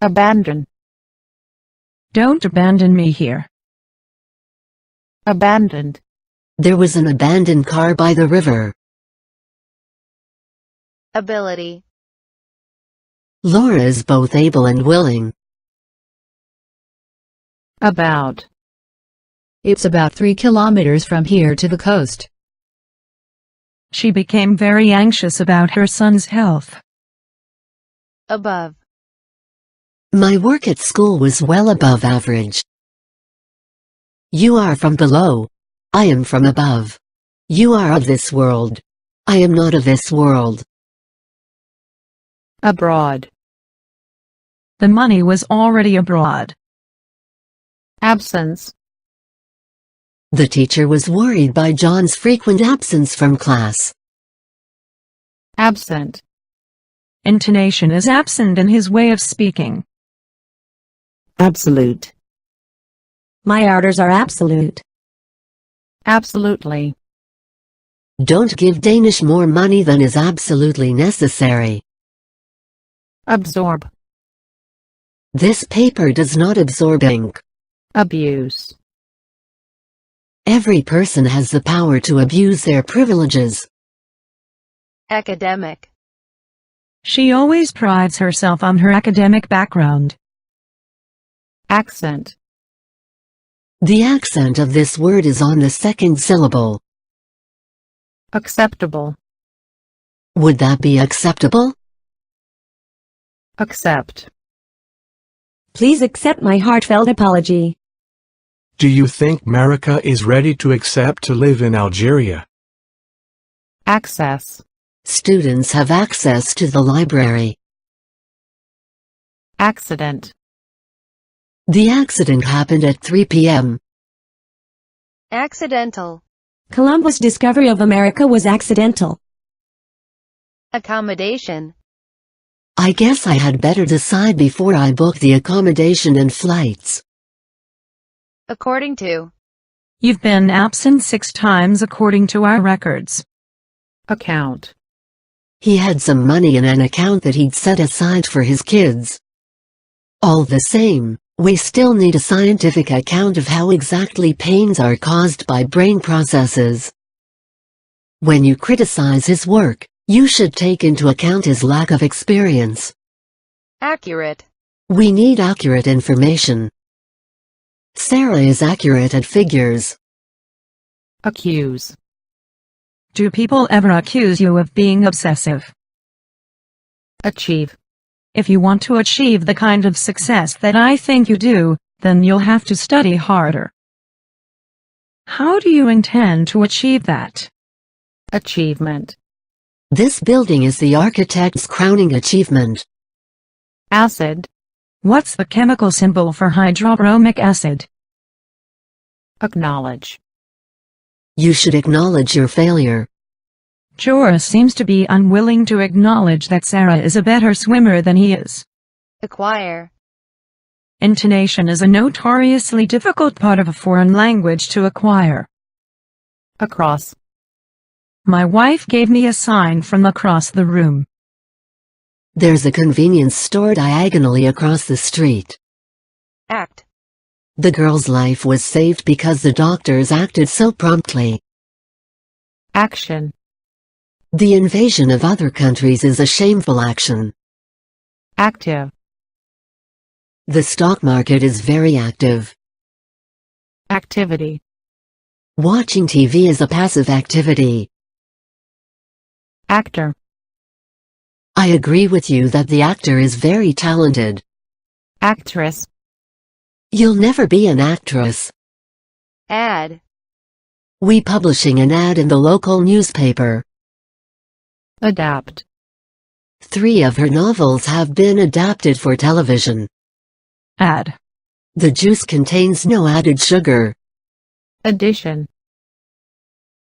Abandon. Don't abandon me here. Abandoned. There was an abandoned car by the river. Ability. Laura is both able and willing. About. It's about 3 kilometers from here to the coast. She became very anxious about her son's health. Above. My work at school was well above average. You are from below. I am from above. You are of this world. I am not of this world. Abroad. The money was already abroad. Absence. The teacher was worried by John's frequent absence from class. Absent. Intonation is absent in his way of speaking. Absolute. My orders are absolute. Absolutely. Don't give Danish more money than is absolutely necessary. Absorb. This paper does not absorb ink. Abuse. Every person has the power to abuse their privileges. Academic. She always prides herself on her academic background. Accent. The accent of this word is on the second syllable. Acceptable. Would that be acceptable? Accept. Please accept my heartfelt apology. Do you think Marika is ready to accept to live in Algeria? Access. Students have access to the library. Accident. The accident happened at 3 p.m. Accidental. Columbus' discovery of America was accidental. Accommodation. I guess I had better decide before I book the accommodation and flights. According to. You've been absent 6 times according to our records. Account. He had some money in an account that he'd set aside for his kids. All the same, we still need a scientific account of how exactly pains are caused by brain processes. When you criticize his work, you should take into account his lack of experience. Accurate. We need accurate information. Sarah is accurate at figures. Accuse. Do people ever accuse you of being obsessive? Achieve. If you want to achieve the kind of success that I think you do, then you'll have to study harder. How do you intend to achieve that? Achievement. This building is the architect's crowning achievement. Acid. What's the chemical symbol for hydrobromic acid? Acknowledge. You should acknowledge your failure. Joris seems to be unwilling to acknowledge that Sarah is a better swimmer than he is. Acquire. Intonation is a notoriously difficult part of a foreign language to acquire. Across. My wife gave me a sign from across the room. There's a convenience store diagonally across the street. Act. The girl's life was saved because the doctors acted so promptly. Action. The invasion of other countries is a shameful action. Active. The stock market is very active. Activity. Watching TV is a passive activity. Actor. I agree with you that the actor is very talented. Actress. You'll never be an actress. Ad. We publishing an ad in the local newspaper. Adapt. 3 of her novels have been adapted for television. Add. The juice contains no added sugar. Addition.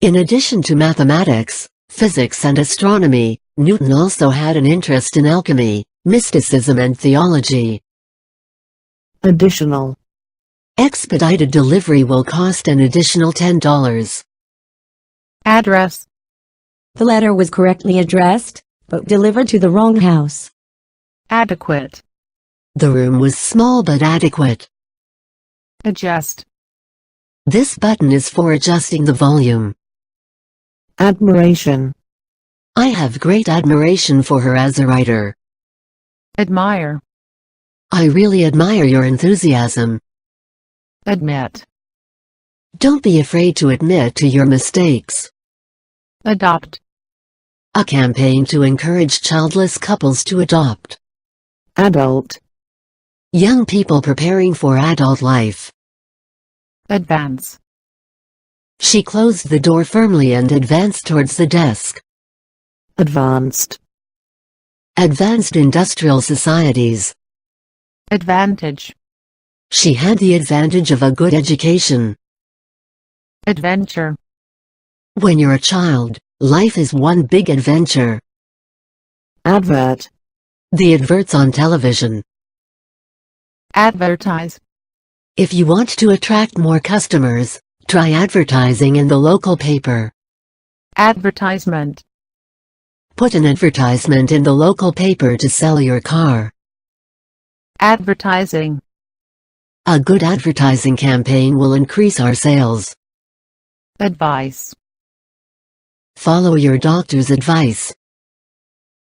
In addition to mathematics, physics and astronomy, Newton also had an interest in alchemy, mysticism and theology. Additional. Expedited delivery will cost an additional $10. Address. The letter was correctly addressed, but delivered to the wrong house. Adequate. The room was small but adequate. Adjust. This button is for adjusting the volume. Admiration. I have great admiration for her as a writer. Admire. I really admire your enthusiasm. Admit. Don't be afraid to admit to your mistakes. Adopt. A campaign to encourage childless couples to adopt. Adult. Young people preparing for adult life. Advance. She closed the door firmly and advanced towards the desk. Advanced. Advanced industrial societies. Advantage. She had the advantage of a good education. Adventure. When you're a child, life is one big adventure. Advert. The adverts on television. Advertise. If you want to attract more customers, try advertising in the local paper. Advertisement. Put an advertisement in the local paper to sell your car. Advertising. A good advertising campaign will increase our sales. Advice. Follow your doctor's advice.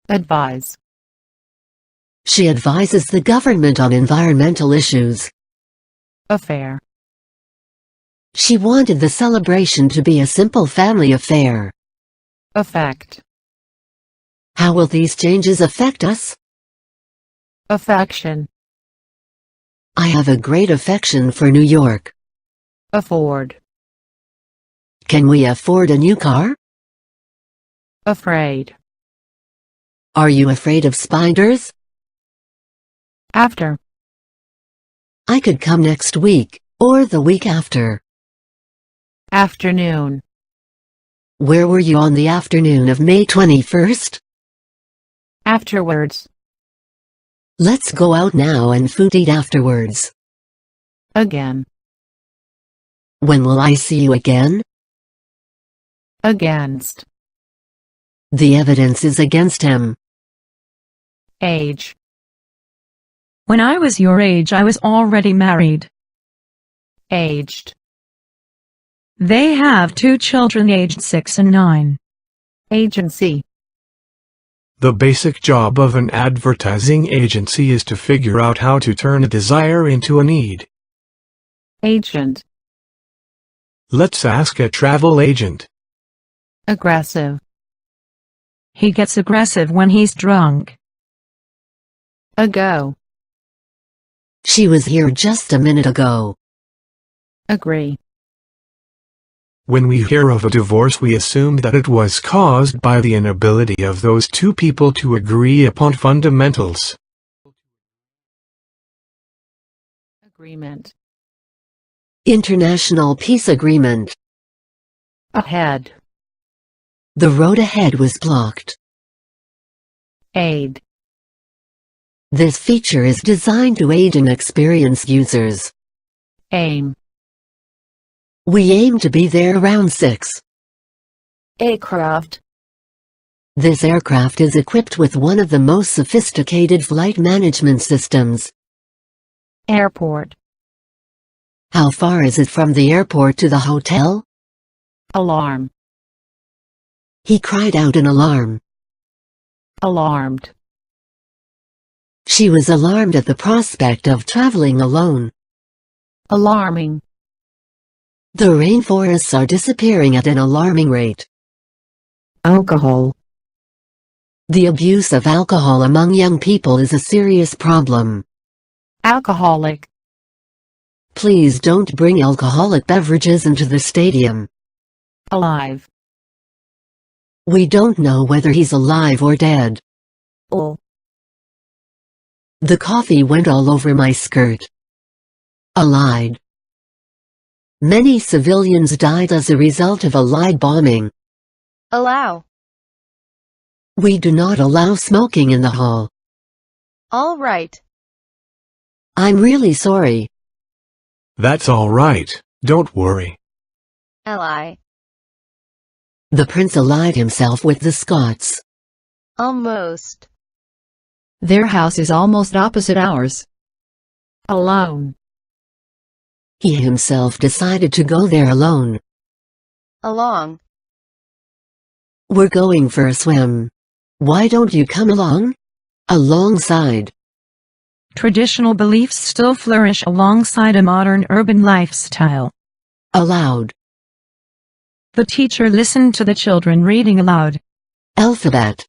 Advise. She advises the government on environmental issues. Affair. She wanted the celebration to be a simple family affair. Effect. How will these changes affect us? Affection. I have a great affection for New York. Afford. Can we afford a new car? Afraid. Are you afraid of spiders? After. I could come next week, or the week after. Afternoon. Where were you on the afternoon of May 21st? Afterwards. Let's go out now and food eat afterwards. Again. When will I see you again? Against. The evidence is against him. Age. When I was your age, I was already married. Aged. They have 2 children aged 6 and 9. Agency. The basic job of an advertising agency is to figure out how to turn a desire into a need. Agent. Let's ask a travel agent. Aggressive. He gets aggressive when he's drunk. Ago. She was here just a minute ago. Agree. When we hear of a divorce, we assume that it was caused by the inability of those two people to agree upon fundamentals. Agreement. International peace agreement. Ahead. The road ahead was blocked. Aid. This feature is designed to aid inexperienced users. Aim. We aim to be there around 6. Aircraft. This aircraft is equipped with one of the most sophisticated flight management systems. Airport. How far is it from the airport to the hotel? Alarm. He cried out in alarm. Alarmed. She was alarmed at the prospect of traveling alone. Alarming. The rainforests are disappearing at an alarming rate. Alcohol. The abuse of alcohol among young people is a serious problem. Alcoholic. Please don't bring alcoholic beverages into the stadium. Alive. We don't know whether he's alive or dead. Oh. The coffee went all over my skirt. Allied. Many civilians died as a result of Allied bombing. Allow. We do not allow smoking in the hall. All right. I'm really sorry. That's all right, don't worry. Ally. The prince allied himself with the Scots. Almost. Their house is almost opposite ours. Alone. He himself decided to go there alone. Along. We're going for a swim. Why don't you come along? Alongside. Traditional beliefs still flourish alongside a modern urban lifestyle. Aloud. The teacher listened to the children reading aloud. Alphabet.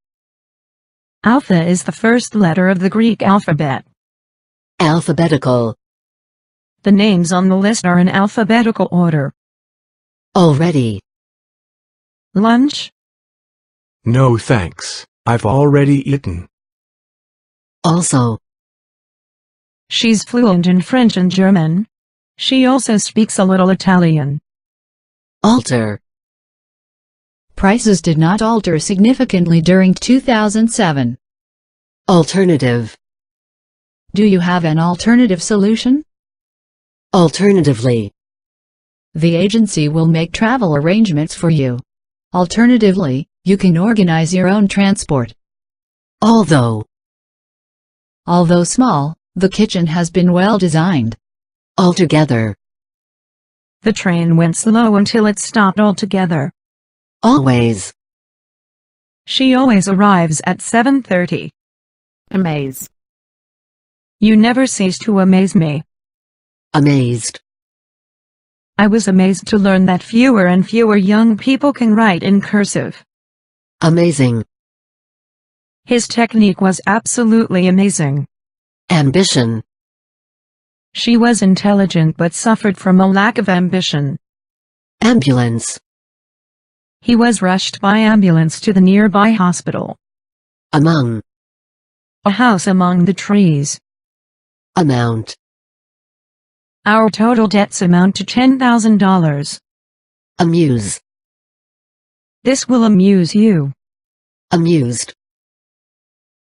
Alpha is the first letter of the Greek alphabet. Alphabetical. The names on the list are in alphabetical order. Already. Lunch? No thanks, I've already eaten. Also. She's fluent in French and German. She also speaks a little Italian. Alter. Prices did not alter significantly during 2007. Alternative. Do you have an alternative solution? Alternatively. The agency will make travel arrangements for you. Alternatively, you can organize your own transport. Although. Although small, the kitchen has been well designed. Altogether. The train went slow until it stopped altogether. Always. She always arrives at 7:30. Amaze. You never cease to amaze me. Amazed. I was amazed to learn that fewer and fewer young people can write in cursive. Amazing. His technique was absolutely amazing. Ambition. She was intelligent but suffered from a lack of ambition. Ambulance. He was rushed by ambulance to the nearby hospital. Among. A house among the trees. Amount. Our total debts amount to $10,000. Amuse. This will amuse you. Amused.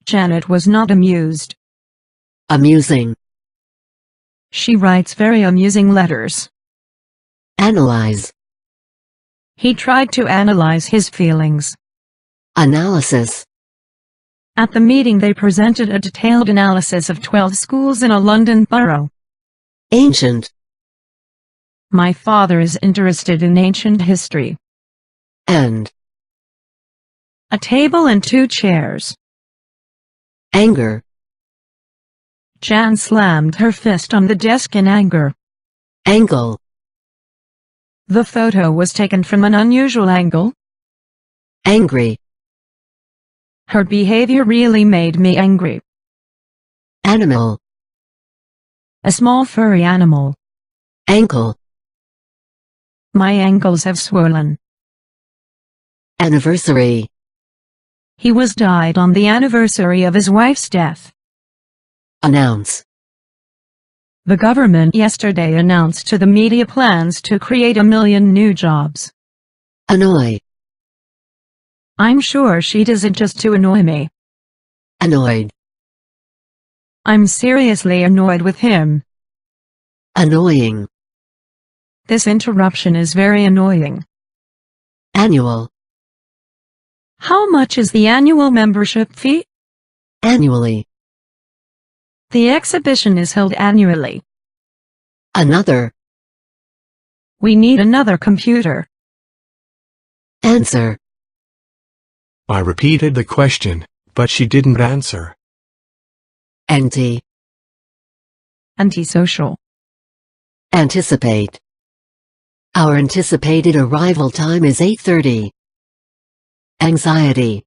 Janet was not amused. Amusing. She writes very amusing letters. Analyze. He tried to analyze his feelings. Analysis. At the meeting they presented a detailed analysis of 12 schools in a London borough. Ancient. My father is interested in ancient history. And. A table and 2 chairs. Anger. Jan slammed her fist on the desk in anger. Angle. The photo was taken from an unusual angle. Angry. Her behavior really made me angry. Animal. A small furry animal. Ankle. My ankles have swollen. Anniversary. He was died on the anniversary of his wife's death. Announce. The government yesterday announced to the media plans to create 1 million new jobs. Annoy. I'm sure she does it just to annoy me. Annoyed. I'm seriously annoyed with him. Annoying. This interruption is very annoying. Annual. How much is the annual membership fee? Annually. The exhibition is held annually. Another. We need another computer. Answer. I repeated the question, but she didn't answer. Anti. Antisocial. Anticipate. Our anticipated arrival time is 8:30. Anxiety.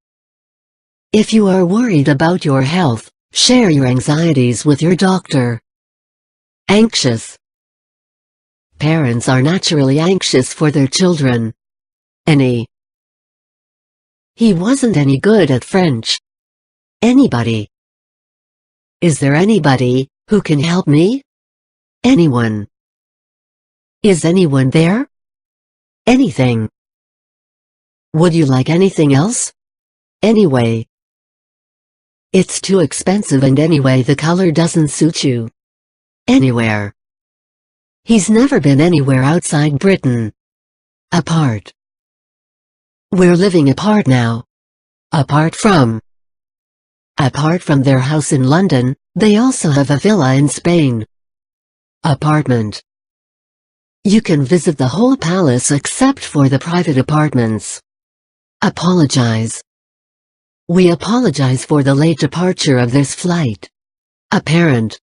If you are worried about your health, share your anxieties with your doctor. Anxious. Parents are naturally anxious for their children. Any. He wasn't any good at French. Anybody. Is there anybody who can help me? Anyone. Is anyone there? Anything. Would you like anything else? Anyway. It's too expensive and anyway the color doesn't suit you. Anywhere. He's never been anywhere outside Britain. Apart. We're living apart now. Apart from. Apart from their house in London, they also have a villa in Spain. Apartment. You can visit the whole palace except for the private apartments. Apologize. We apologize for the late departure of this flight. Apparent.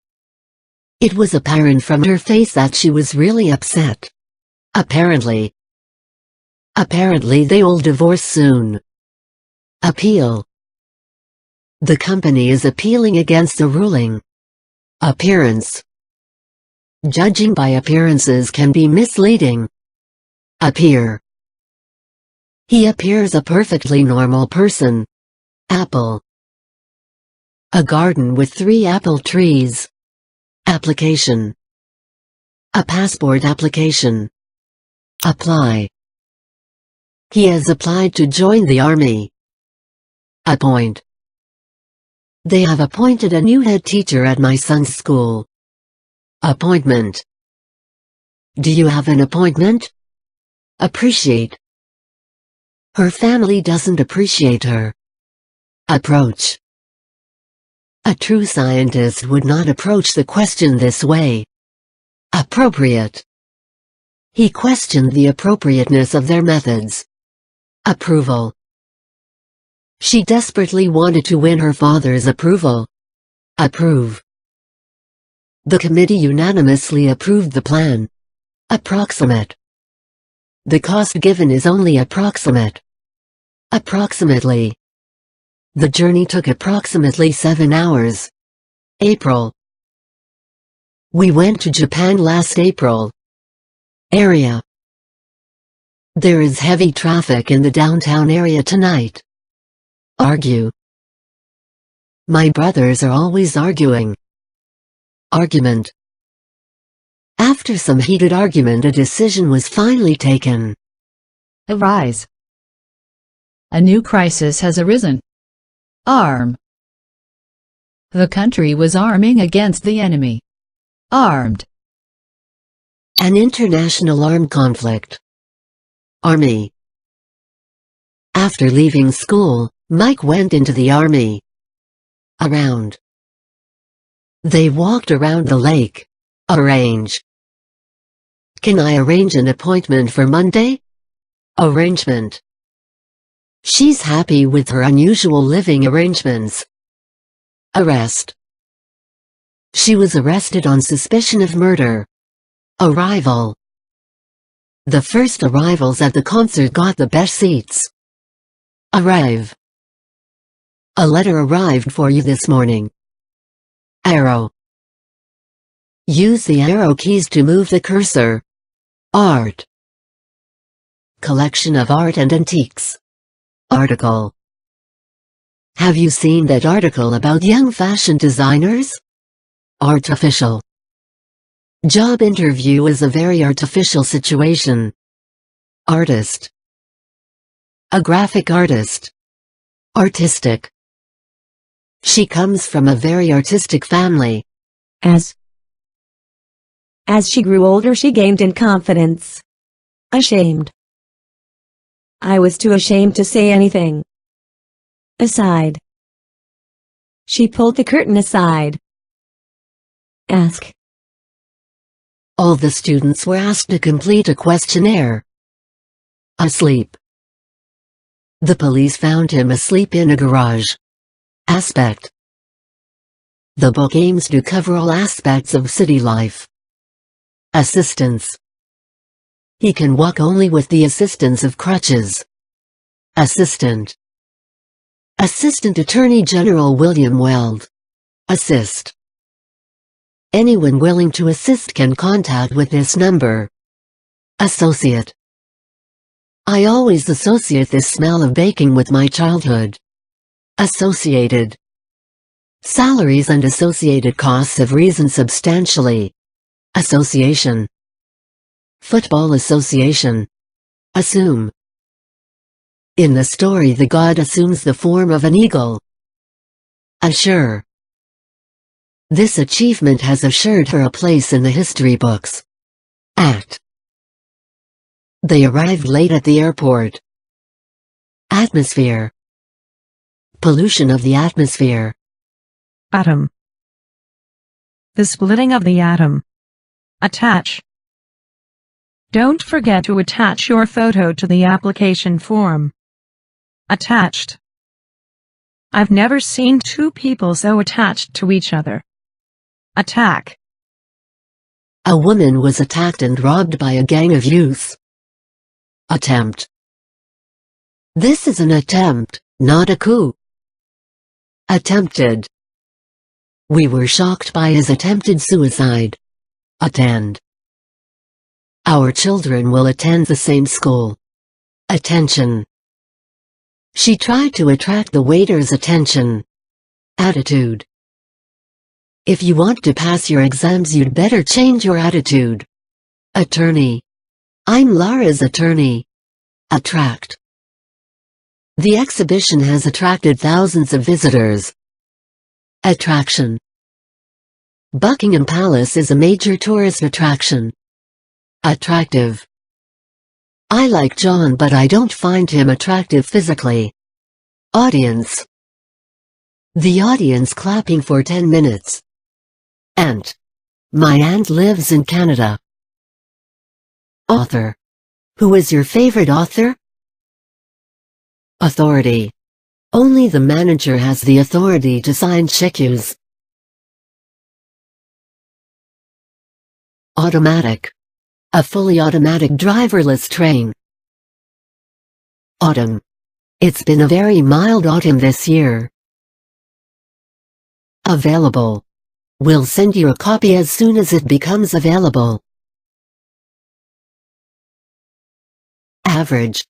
It was apparent from her face that she was really upset. Apparently. Apparently they'll divorce soon. Appeal. The company is appealing against the ruling. Appearance. Judging by appearances can be misleading. Appear. He appears a perfectly normal person. Apple. A garden with 3 apple trees. Application. A passport application. Apply. He has applied to join the army. Appoint. They have appointed a new head teacher at my son's school. Appointment. Do you have an appointment? Appreciate. Her family doesn't appreciate her. Approach. A true scientist would not approach the question this way. Appropriate. He questioned the appropriateness of their methods. Approval. She desperately wanted to win her father's approval. Approve. The committee unanimously approved the plan. Approximate. The cost given is only approximate. Approximately. The journey took approximately 7 hours. April. We went to Japan last April. Area. There is heavy traffic in the downtown area tonight. Argue. My brothers are always arguing. Argument. After some heated argument, a decision was finally taken. Arise. A new crisis has arisen. Arm. The country was arming against the enemy. Armed. An international armed conflict. Army. After leaving school, Mike went into the army. Around. They walked around the lake. Arrange. Can I arrange an appointment for Monday? Arrangement. She's happy with her unusual living arrangements. Arrest. She was arrested on suspicion of murder. Arrival. The first arrivals at the concert got the best seats. Arrive. A letter arrived for you this morning. Arrow. Use the arrow keys to move the cursor. Art. Collection of art and antiques. Article. Have you seen that article about young fashion designers? Artificial. Job interview is a very artificial situation. Artist. A graphic artist. Artistic. She comes from a very artistic family. As she grew older, she gained in confidence. Ashamed. I was too ashamed to say anything. Aside. She pulled the curtain aside. Ask. All the students were asked to complete a questionnaire. Asleep. The police found him asleep in a garage. Aspect. The book aims to cover all aspects of city life. Assistance. He can walk only with the assistance of crutches. Assistant. Assistant Attorney General William Weld. Assist. Anyone willing to assist can contact with this number. Associate. I always associate this smell of baking with my childhood. Associated. Salaries and associated costs have risen substantially. Association. Football association. Assume. In the story, the god assumes the form of an eagle. Assure. This achievement has assured her a place in the history books. Act. They arrived late at the airport. Atmosphere. Pollution of the atmosphere. Atom. The splitting of the atom. Attach. Don't forget to attach your photo to the application form. Attached. I've never seen two people so attached to each other. Attack. A woman was attacked and robbed by a gang of youths. Attempt. This is an attempt, not a coup. Attempted. We were shocked by his attempted suicide. Attend. Our children will attend the same school. Attention. She tried to attract the waiter's attention. Attitude. If you want to pass your exams, you'd better change your attitude. Attorney. I'm Lara's attorney. Attract. The exhibition has attracted thousands of visitors. Attraction. Buckingham Palace is a major tourist attraction. Attractive. I like John, but I don't find him attractive physically. Audience. The audience clapping for 10 minutes. Aunt. My aunt lives in Canada. Author. Who is your favorite author? Authority. Only the manager has the authority to sign cheques. Automatic. A fully automatic driverless train. Autumn. It's been a very mild autumn this year. Available. We'll send you a copy as soon as it becomes available. Average.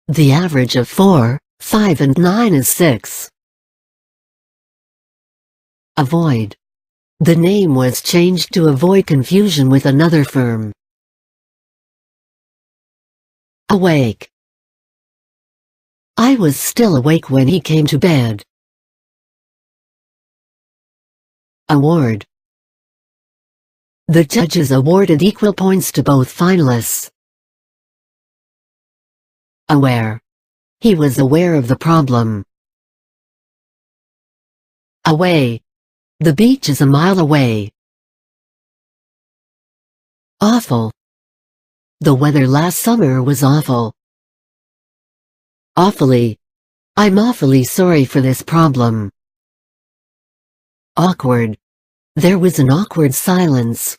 The average of 4, 5 and 9 is 6. Avoid. The name was changed to avoid confusion with another firm. Awake. I was still awake when he came to bed. Award. The judges awarded equal points to both finalists. Aware. He was aware of the problem. Away. The beach is a mile away. Awful. The weather last summer was awful. Awfully. I'm awfully sorry for this problem. Awkward. There was an awkward silence.